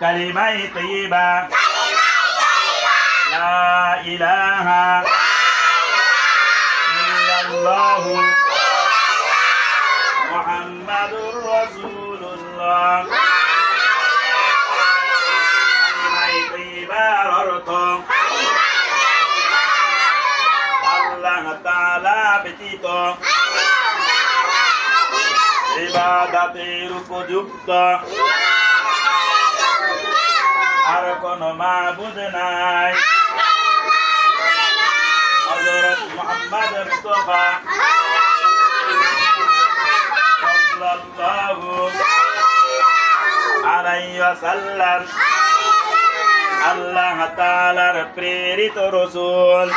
কালিমাই তৈয়বা লা ইলাহা ইল্লাল্লাহু মুহাম্মাদুর রাসূলুল্লাহ। কালিমাই তৈয়বার অর্থ আল্লাহ তাআলা ব্যতীত ইবাদতের উপযুক্ত আর কোন মাবুদ নাই। হযরত মুহাম্মদ মুস্তাফা সাল্লাল্লাহু আলাইহি ওয়াসাল্লাম আল্লাহ তাআলার প্রেরিত রাসূল।